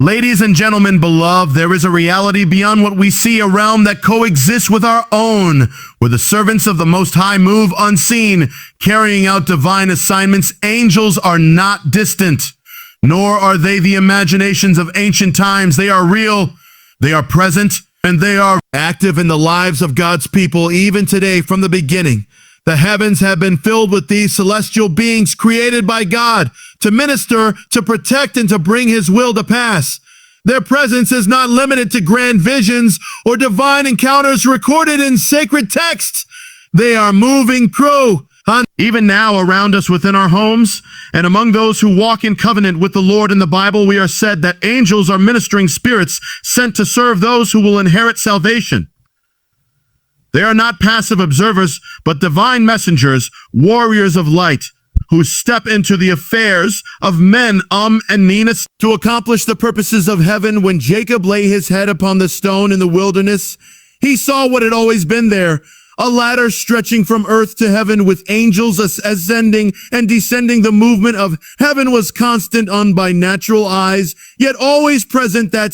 Ladies and gentlemen, beloved, there is a reality beyond what we see, a realm that coexists with our own, where the servants of the Most High move unseen, carrying out divine assignments. Angels are not distant, nor are they the imaginations of ancient times. They are real, they are present, and they are active in the lives of God's people, even today from the beginning. The heavens have been filled with these celestial beings created by God to minister, to protect, and to bring his will to pass. Their presence is not limited to grand visions or divine encounters recorded in sacred texts. They are moving through, even now around us within our homes, and among those who walk in covenant with the Lord. In the Bible, we are said that angels are ministering spirits sent to serve those who will inherit salvation. They are not passive observers, but divine messengers, warriors of light, who step into the affairs of men, and Ninus, to accomplish the purposes of heaven. When Jacob lay his head upon the stone in the wilderness, he saw what had always been there, a ladder stretching from earth to heaven with angels ascending and descending. The movement of heaven was constant by natural eyes, yet always present. That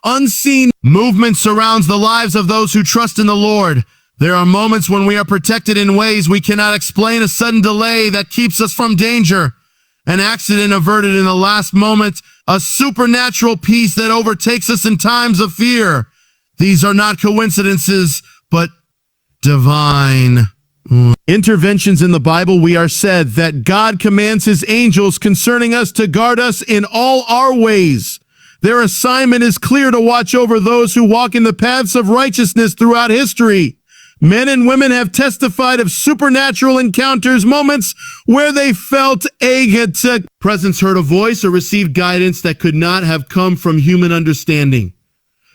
unseen movement surrounds the lives of those who trust in the Lord. There are moments when we are protected in ways we cannot explain, a sudden delay that keeps us from danger, an accident averted in the last moment, a supernatural peace that overtakes us in times of fear. These are not coincidences, but divine interventions. In the Bible, we are said that God commands his angels concerning us to guard us in all our ways. Their assignment is clear: to watch over those who walk in the paths of righteousness throughout history. Men and women have testified of supernatural encounters, moments where they felt a presence, heard a voice, or received guidance that could not have come from human understanding.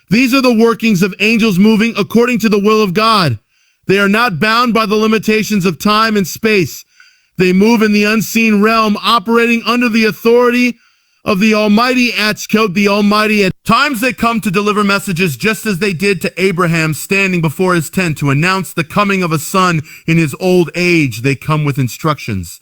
These are the workings of angels moving according to the will of God. They are not bound by the limitations of time and space. They move in the unseen realm, operating under the authority of the Almighty Atchkot, the Almighty. At times they come to deliver messages, just as they did to Abraham standing before his tent to announce the coming of a son in his old age. They come with instructions.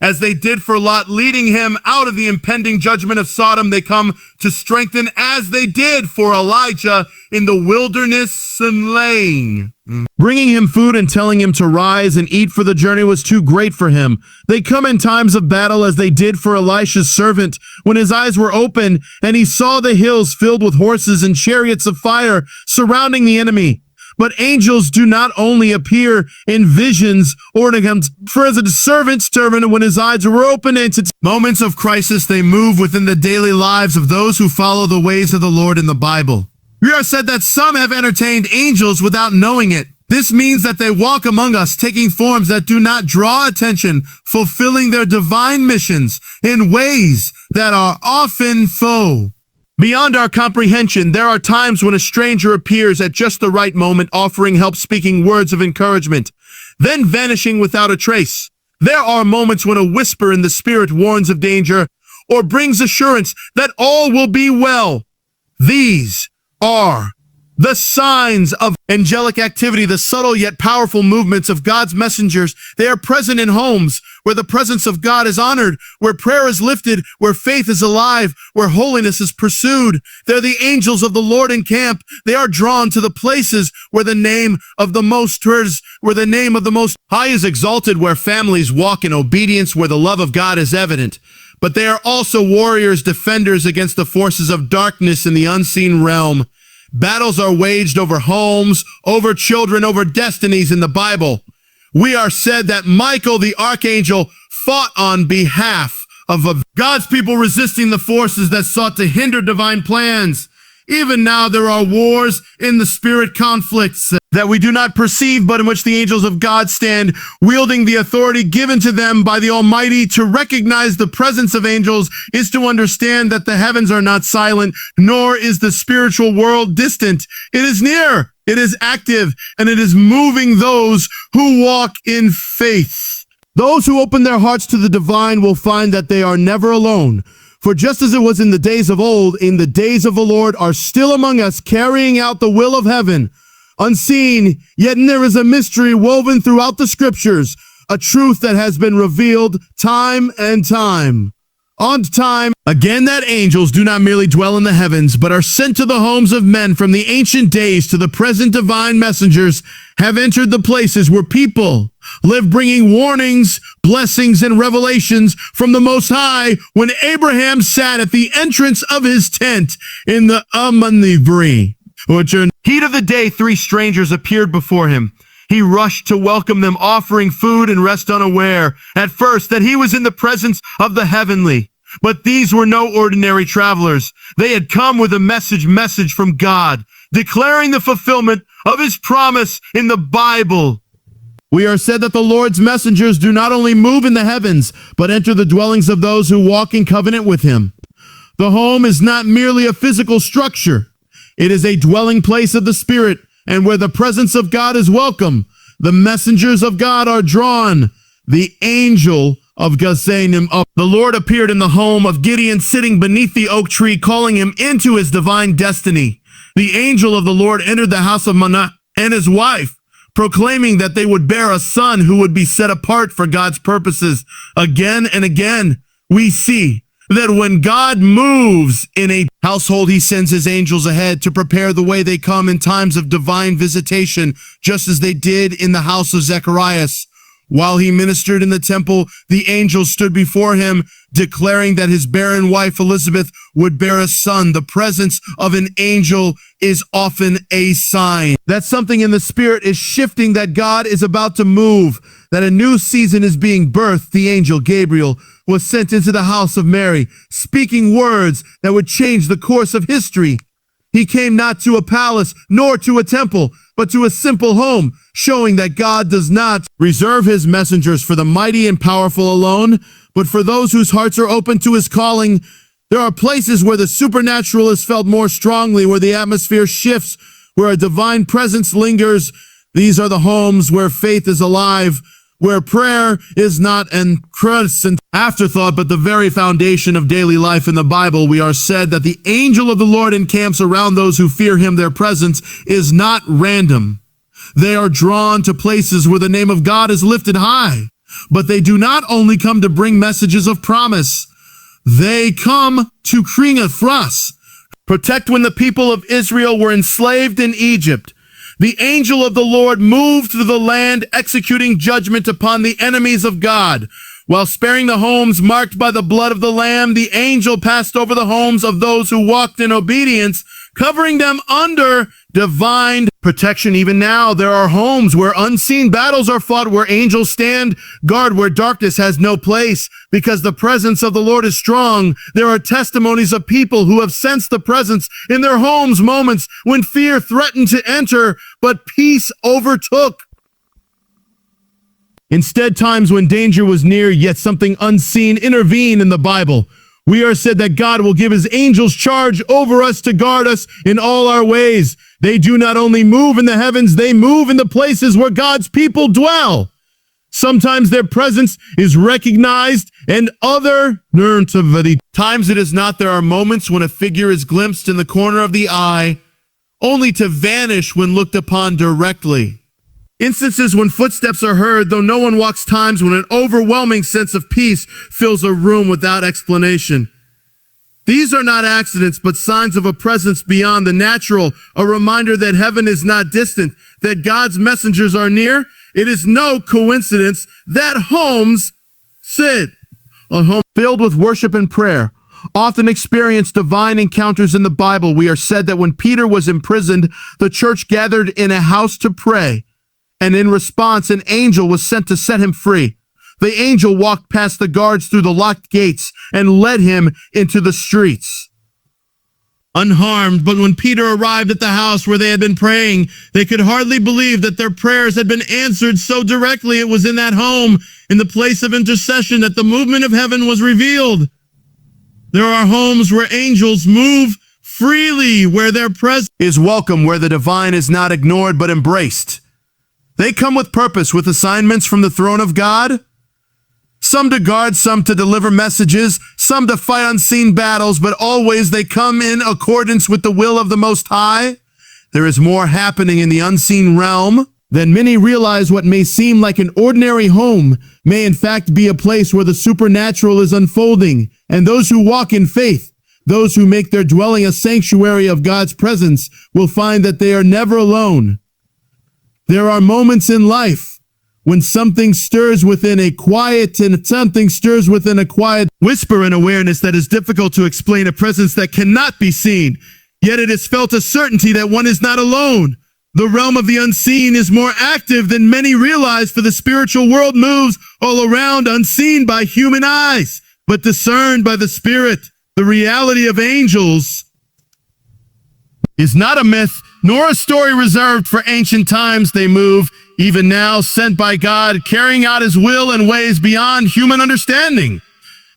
As they did for Lot, leading him out of the impending judgment of Sodom, they come to strengthen, as they did for Elijah in the wilderness and laying, bringing him food and telling him to rise and eat, for the journey was too great for him. They come in times of battle, as they did for Elisha's servant, when his eyes were open and he saw the hills filled with horses and chariots of fire surrounding the enemy. But angels do not only appear in visions or for as a servant when his eyes were open. Into moments of crisis, they move within the daily lives of those who follow the ways of the Lord in the Bible. We are said that some have entertained angels without knowing it. This means that they walk among us, taking forms that do not draw attention, fulfilling their divine missions in ways that are often beyond our comprehension. There are times when a stranger appears at just the right moment, offering help, speaking words of encouragement, then vanishing without a trace. There are moments when a whisper in the spirit warns of danger or brings assurance that all will be well. These are the signs of angelic activity, the subtle yet powerful movements of God's messengers. They are present in homes where the presence of God is honored, where prayer is lifted, where faith is alive, where holiness is pursued. They're the angels of the Lord encamp. They are drawn to the places where the name of the Most High is exalted, where families walk in obedience, where the love of God is evident. But they are also warriors, defenders against the forces of darkness in the unseen realm. Battles are waged over homes, over children, over destinies. In the Bible, we are said that Michael the archangel fought on behalf of God's people, resisting the forces that sought to hinder divine plans. Even now there are wars in the spirit, conflicts that we do not perceive, but in which the angels of God stand, wielding the authority given to them by the Almighty. To recognize the presence of angels is to understand that the heavens are not silent, nor is the spiritual world distant. It is near, it is active, and it is moving those who walk in faith. Those who open their hearts to the divine will find that they are never alone. For just as it was in the days of old, in the days of the Lord are still among us, carrying out the will of heaven, unseen, yet there is a mystery woven throughout the scriptures, a truth that has been revealed time and time On time, again that angels do not merely dwell in the heavens, but are sent to the homes of men from the ancient days to the present. Divine messengers have entered the places where people live, bringing warnings, blessings, and revelations from the Most High. When Abraham sat at the entrance of his tent in the Amanivri, which in heat of the day, 3 strangers appeared before him. He rushed to welcome them, offering food and rest, unaware at first that he was in the presence of the heavenly. But these were no ordinary travelers. They had come with a message from God, declaring the fulfillment of his promise in the Bible. We are said that the Lord's messengers do not only move in the heavens, but enter the dwellings of those who walk in covenant with him. The home is not merely a physical structure. It is a dwelling place of the Spirit, and where the presence of God is welcome, the messengers of God are drawn. The angel of Gazanim up. The Lord appeared in the home of Gideon, sitting beneath the oak tree, calling him into his divine destiny. The angel of the Lord entered the house of Manoah and his wife, proclaiming that they would bear a son who would be set apart for God's purposes. Again and again, we see that when God moves in a household, he sends his angels ahead to prepare the way. They come in times of divine visitation, just as they did in the house of Zacharias. While he ministered in the temple, the angels stood before him, declaring that his barren wife Elizabeth would bear a son. The presence of an angel is often a sign that something in the spirit is shifting, that God is about to move, that a new season is being birthed. The angel Gabriel was sent into the house of Mary, speaking words that would change the course of history. He came not to a palace nor to a temple, but to a simple home, showing that God does not reserve his messengers for the mighty and powerful alone, but for those whose hearts are open to his calling. There are places where the supernatural is felt more strongly, where the atmosphere shifts, where a divine presence lingers. These are the homes where faith is alive, where prayer is not an crescent afterthought, but the very foundation of daily life. In the Bible, we are said that the angel of the Lord encamps around those who fear him. Their presence is not random. They are drawn to places where the name of God is lifted high. But they do not only come to bring messages of promise. They come to Kringafras, protect when the people of Israel were enslaved in Egypt. The angel of the Lord moved through the land, executing judgment upon the enemies of God. While sparing the homes marked by the blood of the Lamb, the angel passed over the homes of those who walked in obedience, covering them under divine protection. Even now, there are homes where unseen battles are fought, where angels stand guard, where darkness has no place, because the presence of the Lord is strong. There are testimonies of people who have sensed the presence in their homes, moments when fear threatened to enter, but peace overtook. Instead, times when danger was near, yet something unseen intervened. In the Bible, we are said that God will give his angels charge over us to guard us in all our ways. They do not only move in the heavens, they move in the places where God's people dwell. Sometimes their presence is recognized, and other times it is not. There are moments when a figure is glimpsed in the corner of the eye, only to vanish when looked upon directly. Instances when footsteps are heard, though no one walks. Times when an overwhelming sense of peace fills a room without explanation. These are not accidents, but signs of a presence beyond the natural, a reminder that heaven is not distant, that God's messengers are near. It is no coincidence that homes sit. A home filled with worship and prayer often experience divine encounters. In the Bible, we are said that when Peter was imprisoned, the church gathered in a house to pray. And in response, an angel was sent to set him free. The angel walked past the guards through the locked gates and led him into the streets, unharmed. But when Peter arrived at the house where they had been praying, they could hardly believe that their prayers had been answered so directly. It was in that home, in the place of intercession, that the movement of heaven was revealed. There are homes where angels move freely, where their presence is welcome, where the divine is not ignored but embraced. They come with purpose, with assignments from the throne of God. Some to guard, some to deliver messages, some to fight unseen battles, but always they come in accordance with the will of the Most High. There is more happening in the unseen realm than many realize. What may seem like an ordinary home may in fact be a place where the supernatural is unfolding, and those who walk in faith, those who make their dwelling a sanctuary of God's presence, will find that they are never alone. There are moments in life when something stirs within a quiet whisper and awareness that is difficult to explain, a presence that cannot be seen, yet it is felt a certainty that one is not alone. The realm of the unseen is more active than many realize, for the spiritual world moves all around, unseen by human eyes, but discerned by the Spirit. The reality of angels is not a myth, nor a story reserved for ancient times. They move, even now, sent by God, carrying out his will in ways beyond human understanding.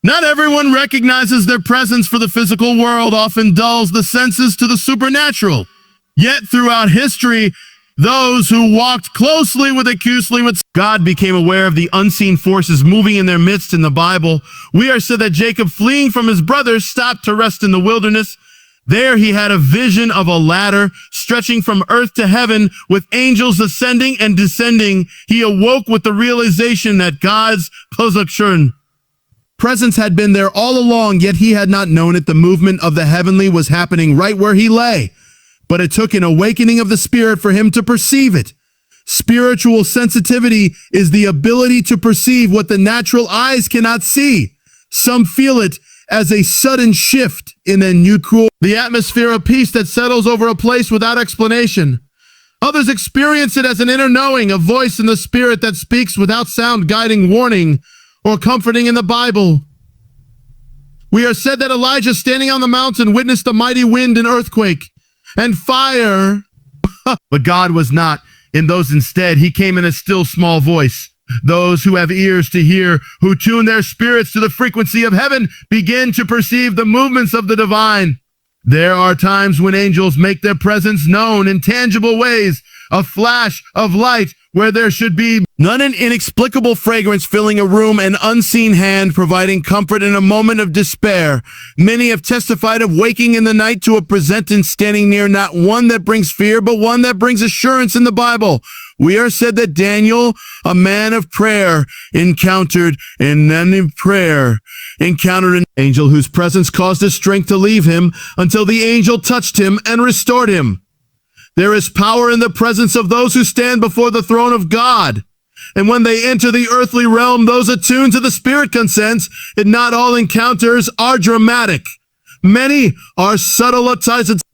Not everyone recognizes their presence, for the physical world often dulls the senses to the supernatural. Yet throughout history, those who walked closely with God became aware of the unseen forces moving in their midst. In the Bible, we are said that Jacob, fleeing from his brothers, stopped to rest in the wilderness. There he had a vision of a ladder stretching from earth to heaven, with angels ascending and descending. He awoke with the realization that God's presence had been there all along, yet he had not known it. The movement of the heavenly was happening right where he lay, but it took an awakening of the Spirit for him to perceive it. Spiritual sensitivity is the ability to perceive what the natural eyes cannot see. Some feel it as a sudden shift in a neutral, the atmosphere of peace that settles over a place without explanation. Others experience it as an inner knowing, a voice in the Spirit that speaks without sound, guiding, warning, or comforting. In the Bible, we are said that Elijah, standing on the mountain, witnessed a mighty wind and earthquake and fire. But God was not in those. Instead, he came in a still small voice. Those who have ears to hear, who tune their spirits to the frequency of heaven, begin to perceive the movements of the divine. There are times when angels make their presence known in tangible ways, a flash of light where there should be none, an inexplicable fragrance filling a room, an unseen hand providing comfort in a moment of despair. Many have testified of waking in the night to a presence standing near, not one that brings fear, but one that brings assurance. In the Bible, we are said that Daniel, a man of prayer, encountered an angel whose presence caused his strength to leave him until the angel touched him and restored him. There is power in the presence of those who stand before the throne of God. And when they enter the earthly realm, those attuned to the Spirit can sense that not all encounters are dramatic. Many are subtle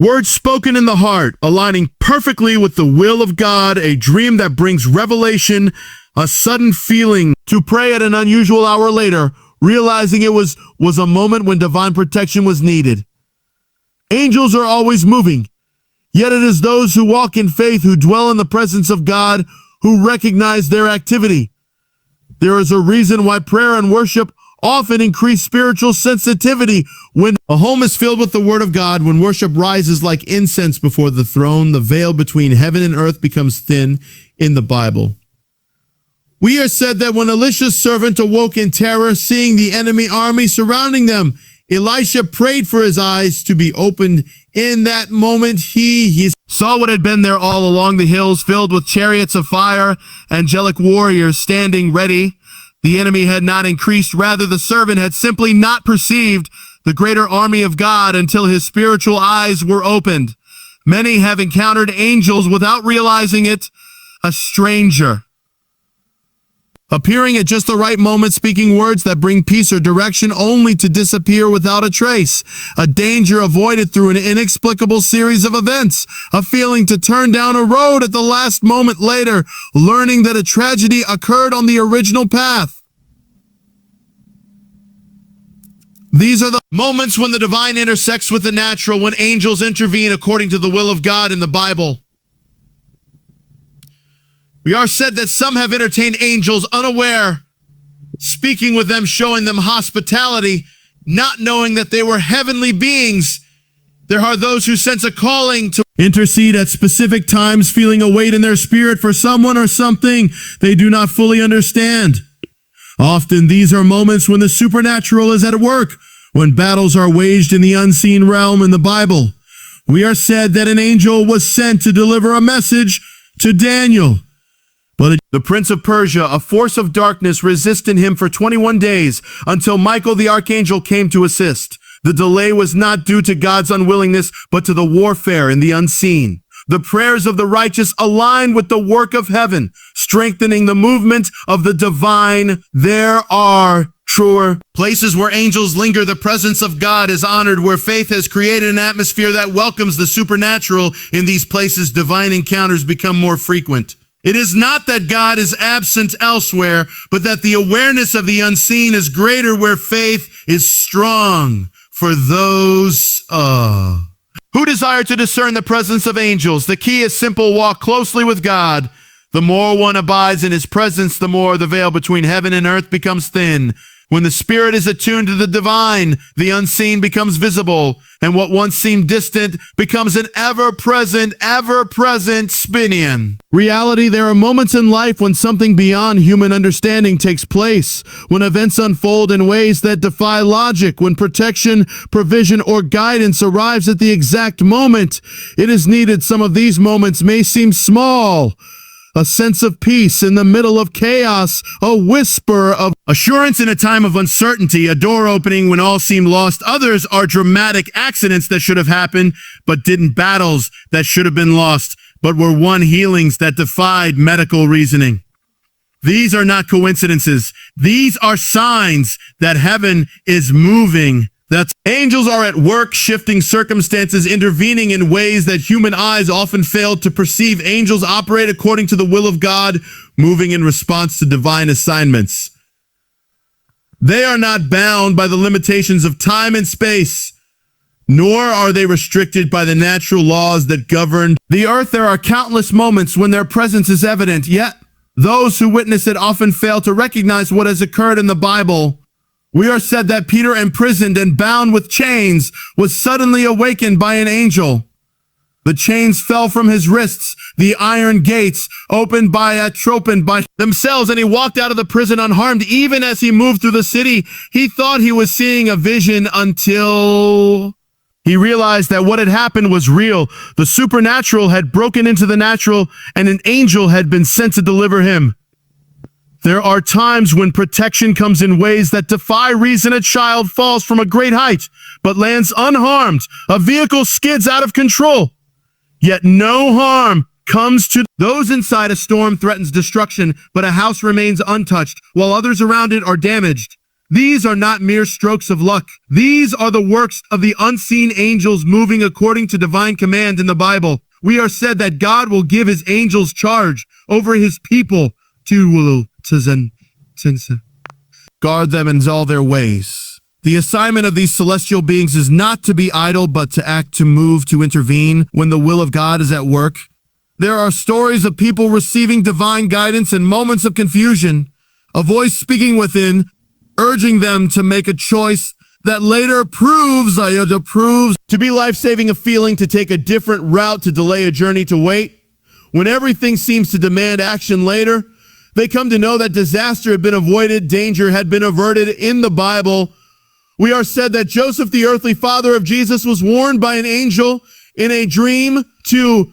words spoken in the heart, aligning perfectly with the will of God, a dream that brings revelation, a sudden feeling to pray at an unusual hour later, realizing it was a moment when divine protection was needed. Angels are always moving. Yet it is those who walk in faith, who dwell in the presence of God, who recognize their activity. There is a reason why prayer and worship often increase spiritual sensitivity. When a home is filled with the Word of God, when worship rises like incense before the throne, the veil between heaven and earth becomes thin. In the Bible, we are said that when Elisha's servant awoke in terror, seeing the enemy army surrounding them, Elisha prayed for his eyes to be opened. In that moment, he saw what had been there all along, the hills filled with chariots of fire, angelic warriors standing ready. The enemy had not increased, rather the servant had simply not perceived the greater army of God until his spiritual eyes were opened. Many have encountered angels without realizing it. A stranger appearing at just the right moment, speaking words that bring peace or direction, only to disappear without a trace. A danger avoided through an inexplicable series of events. A feeling to turn down a road at the last moment, later learning that a tragedy occurred on the original path. These are the moments when the divine intersects with the natural, when angels intervene according to the will of God in the Bible. We are said that some have entertained angels unaware, speaking with them, showing them hospitality, not knowing that they were heavenly beings. There are those who sense a calling to intercede at specific times, feeling a weight in their spirit for someone or something they do not fully understand. Often these are moments when the supernatural is at work, when battles are waged in the unseen realm. In the Bible, we are said that an angel was sent to deliver a message to Daniel. But the prince of Persia, a force of darkness, resisted him for 21 days until Michael the archangel came to assist. The delay was not due to God's unwillingness, but to the warfare in the unseen. The prayers of the righteous align with the work of heaven, strengthening the movement of the divine. There are truer places where angels linger. The presence of God is honored, where faith has created an atmosphere that welcomes the supernatural. In these places, divine encounters become more frequent. It is not that God is absent elsewhere, but that the awareness of the unseen is greater where faith is strong for those who desire to discern the presence of angels. The key is simple: walk closely with God. The more one abides in his presence, the more the veil between heaven and earth becomes thin. When the spirit is attuned to the divine, the unseen becomes visible, and what once seemed distant becomes an ever-present spinion. Reality, there are moments in life when something beyond human understanding takes place, when events unfold in ways that defy logic, when protection, provision, or guidance arrives at the exact moment it is needed. Some of these moments may seem small: a sense of peace in the middle of chaos, a whisper of assurance in a time of uncertainty, a door opening when all seem lost. Others are dramatic accidents that should have happened, but didn't, battles that should have been lost, but were won, healings that defied medical reasoning. These are not coincidences. These are signs that heaven is moving. That angels are at work, shifting circumstances, intervening in ways that human eyes often fail to perceive. Angels operate according to the will of God, moving in response to divine assignments. They are not bound by the limitations of time and space, nor are they restricted by the natural laws that govern the earth. There are countless moments when their presence is evident, yet those who witness it often fail to recognize what has occurred in the Bible. We are said that Peter, imprisoned and bound with chains, was suddenly awakened by an angel. The chains fell from his wrists, the iron gates opened by themselves, and he walked out of the prison unharmed. Even as he moved through the city, he thought he was seeing a vision until he realized that what had happened was real. The supernatural had broken into the natural, and an angel had been sent to deliver him. There are times when protection comes in ways that defy reason. A child falls from a great height, but lands unharmed. A vehicle skids out of control, yet no harm comes to those inside. A storm threatens destruction, but a house remains untouched, while others around it are damaged. These are not mere strokes of luck. These are the works of the unseen angels moving according to divine command in the Bible. We are said that God will give his angels charge over his people to guard them in all their ways. The assignment of these celestial beings is not to be idle, but to act, to move, to intervene when the will of God is at work. There are stories of people receiving divine guidance in moments of confusion, a voice speaking within, urging them to make a choice that later proves to be life-saving. A feeling to take a different route, to delay a journey, to wait. When everything seems to demand action later, they come to know that disaster had been avoided, danger had been averted. In the Bible, we are said that Joseph, the earthly father of Jesus, was warned by an angel in a dream to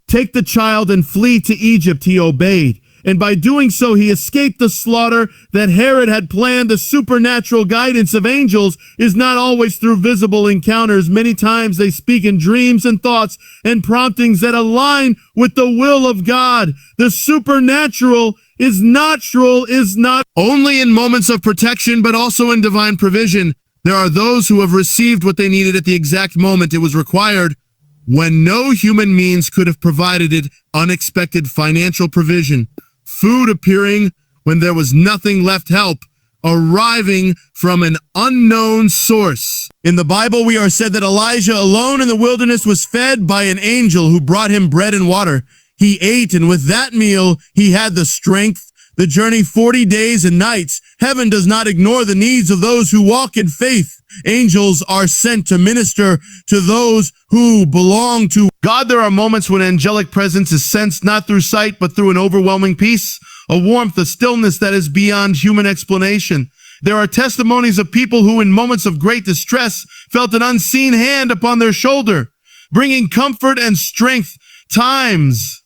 take the child and flee to Egypt. He obeyed, and by doing so, he escaped the slaughter that Herod had planned. The supernatural guidance of angels is not always through visible encounters. Many times they speak in dreams and thoughts and promptings that align with the will of God. The supernatural is not only in moments of protection, but also in divine provision. There are those who have received what they needed at the exact moment it was required, when no human means could have provided it. Unexpected financial provision, food appearing when there was nothing left, help arriving from an unknown source. In the Bible, we are said that Elijah, alone in the wilderness, was fed by an angel who brought him bread and water. He ate, and with that meal, he had the strength. The journey 40 days and nights. Heaven does not ignore the needs of those who walk in faith. Angels are sent to minister to those who belong to God. There are moments when angelic presence is sensed not through sight, but through an overwhelming peace, a warmth, a stillness that is beyond human explanation. There are testimonies of people who, in moments of great distress, felt an unseen hand upon their shoulder, bringing comfort and strength. Times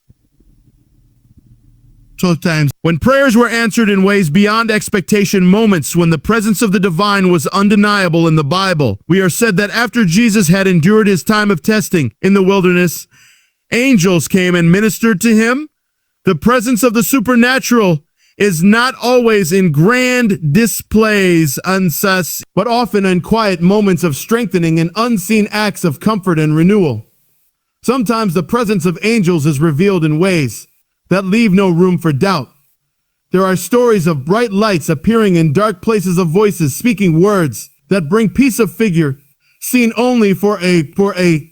times when prayers were answered in ways beyond expectation, moments when the presence of the divine was undeniable in the Bible. We are said that after Jesus had endured his time of testing in the wilderness, angels came and ministered to him. The presence of the supernatural is not always in grand displays, but often in quiet moments of strengthening and unseen acts of comfort and renewal. Sometimes the presence of angels is revealed in ways that leave no room for doubt. There are stories of bright lights appearing in dark places, of voices speaking words that bring peace of figure, seen only for a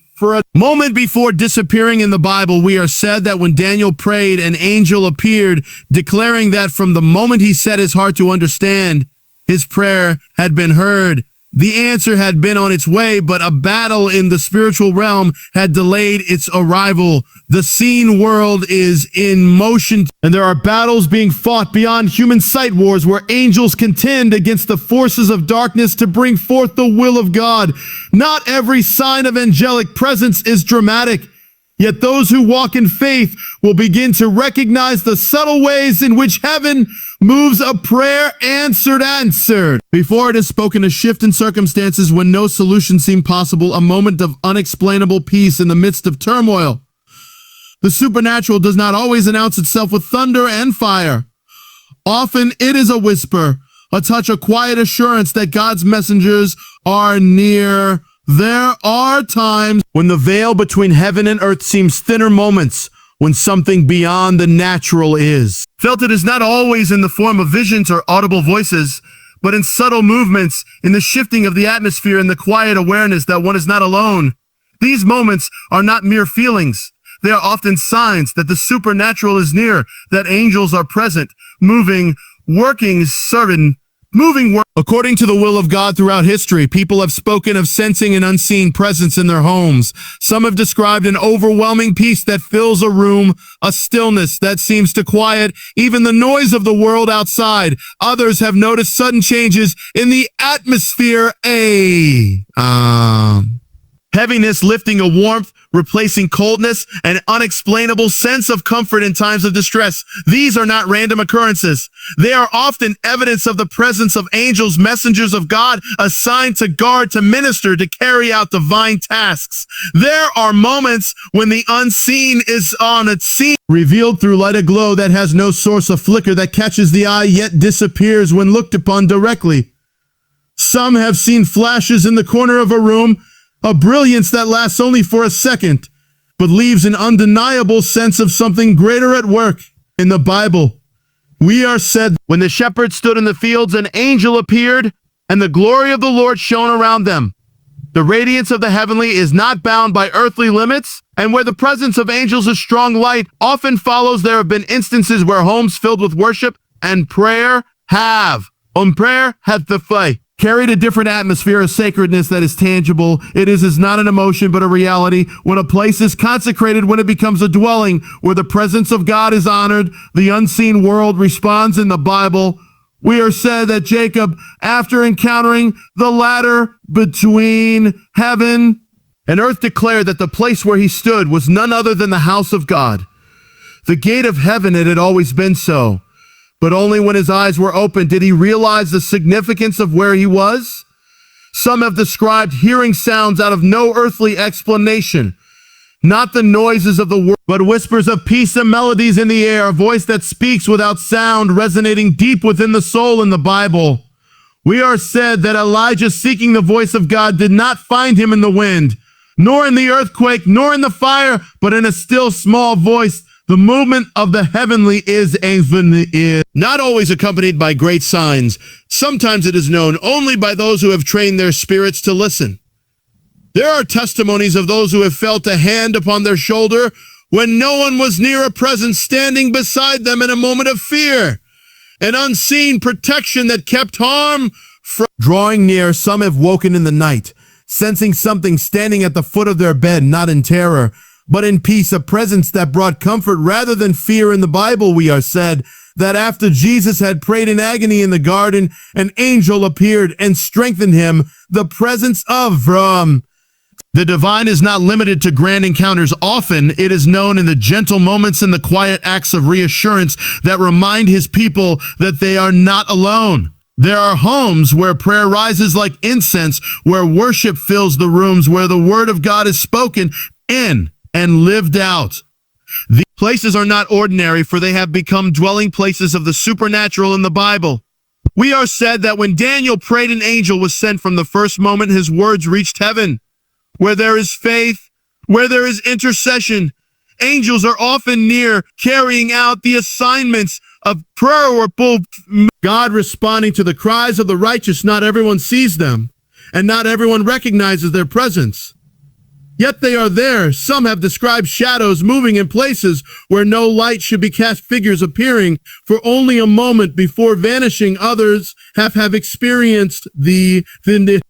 moment before disappearing in the Bible. We are said that when Daniel prayed, an angel appeared, declaring that from the moment he set his heart to understand, his prayer had been heard. The answer had been on its way, but a battle in the spiritual realm had delayed its arrival. The seen world is in motion, and there are battles being fought beyond human sight, wars where angels contend against the forces of darkness to bring forth the will of God. Not every sign of angelic presence is dramatic, yet those who walk in faith will begin to recognize the subtle ways in which heaven moves a prayer answered. Before it is spoken, a shift in circumstances when no solution seemed possible, a moment of unexplainable peace in the midst of turmoil. The supernatural does not always announce itself with thunder and fire. Often it is a whisper, a touch, a quiet assurance that God's messengers are near. There are times when the veil between heaven and earth seems thinner, moments when something beyond the natural is felt. It is not always in the form of visions or audible voices, but in subtle movements, in the shifting of the atmosphere, in the quiet awareness that one is not alone. These moments are not mere feelings. They are often signs that the supernatural is near, that angels are present, moving, working, serving, according to the will of God throughout history. People have spoken of sensing an unseen presence in their homes. Some have described an overwhelming peace that fills a room, a stillness that seems to quiet even the noise of the world outside. Others have noticed sudden changes in the atmosphere, heaviness lifting, a warmth replacing coldness, an unexplainable sense of comfort in times of distress. These are not random occurrences. They are often evidence of the presence of angels, messengers of God, assigned to guard, to minister, to carry out divine tasks. There are moments when the unseen is on its scene, revealed through light, a glow that has no source, a flicker that catches the eye yet disappears when looked upon directly. Some have seen flashes in the corner of a room, a brilliance that lasts only for a second, but leaves an undeniable sense of something greater at work. In the Bible, we are said, when the shepherds stood in the fields, an angel appeared, and the glory of the Lord shone around them. The radiance of the heavenly is not bound by earthly limits, and where the presence of angels is strong light often follows. There have been instances where homes filled with worship and prayer have the faith carried a different atmosphere, a sacredness that is tangible. It is not an emotion, but a reality. When a place is consecrated, when it becomes a dwelling where the presence of God is honored, the unseen world responds. In the Bible, we are said that Jacob, after encountering the ladder between heaven and earth, declared that the place where he stood was none other than the house of God. The gate of heaven, it had always been so. But only when his eyes were opened did he realize the significance of where he was. Some have described hearing sounds out of no earthly explanation, not the noises of the world, but whispers of peace and melodies in the air, a voice that speaks without sound, resonating deep within the soul. In the Bible, we are said that Elijah, seeking the voice of God, did not find him in the wind, nor in the earthquake, nor in the fire, but in a still small voice. The movement of the heavenly is not always accompanied by great signs. Sometimes it is known only by those who have trained their spirits to listen. There are testimonies of those who have felt a hand upon their shoulder when no one was near, a presence standing beside them in a moment of fear, an unseen protection that kept harm from drawing near. Some have woken in the night, sensing something standing at the foot of their bed, not in terror, but in peace, a presence that brought comfort rather than fear. In the Bible, we are said that after Jesus had prayed in agony in the garden, an angel appeared and strengthened him. The presence of The divine is not limited to grand encounters. Often, it is known in the gentle moments and the quiet acts of reassurance that remind his people that they are not alone. There are homes where prayer rises like incense, where worship fills the rooms, where the word of God is spoken in and lived out. These places are not ordinary, for they have become dwelling places of the supernatural in the Bible. We are said that when Daniel prayed, an angel was sent. From the first moment his words reached heaven. Where there is faith, where there is intercession, angels are often near, carrying out the assignments of prayer. God responding to the cries of the righteous. Not everyone sees them, and not everyone recognizes their presence. Yet they are there. Some have described shadows moving in places where no light should be cast, figures appearing for only a moment before vanishing. Others have experienced the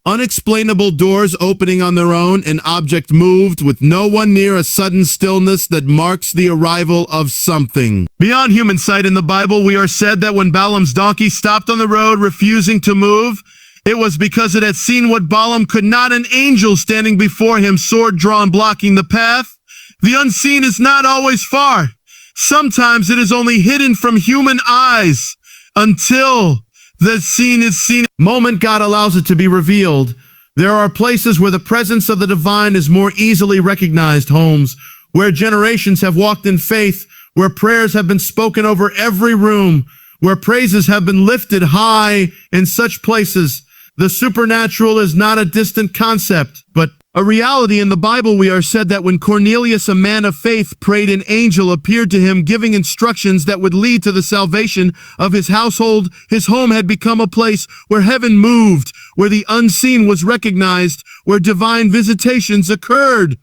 unexplainable, doors opening on their own, an object moved with no one near, a sudden stillness that marks the arrival of something. Beyond human sight in the Bible, we are said that when Balaam's donkey stopped on the road, refusing to move, it was because it had seen what Balaam could not, an angel standing before him, sword drawn, blocking the path. The unseen is not always far. Sometimes it is only hidden from human eyes until the seen is seen. The moment God allows it to be revealed, there are places where the presence of the divine is more easily recognized, homes where generations have walked in faith, where prayers have been spoken over every room, where praises have been lifted high. In such places, the supernatural is not a distant concept, but a reality. In the Bible, we are said that when Cornelius, a man of faith, prayed, an angel appeared to him, giving instructions that would lead to the salvation of his household. His home had become a place where heaven moved, where the unseen was recognized, where divine visitations occurred.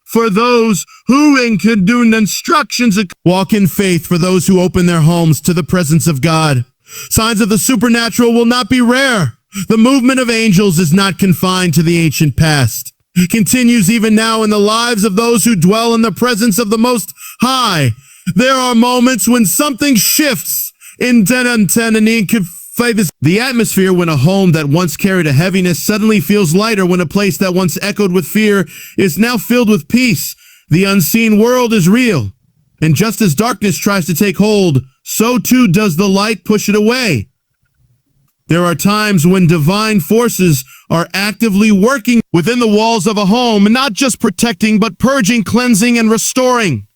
For those who can do instructions, walk in faith. For those who open their homes to the presence of God, signs of the supernatural will not be rare. The movement of angels is not confined to the ancient past. It continues even now in the lives of those who dwell in the presence of the Most High. There are moments when something shifts in the atmosphere, when a home that once carried a heaviness suddenly feels lighter, when a place that once echoed with fear is now filled with peace. The unseen world is real, and just as darkness tries to take hold, so too does the light push it away. There are times when divine forces are actively working within the walls of a home, not just protecting, but purging, cleansing, and restoring.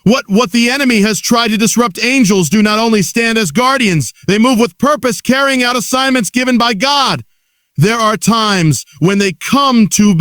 What the enemy has tried to disrupt, angels do not only stand as guardians, they move with purpose, carrying out assignments given by God. There are times when they come to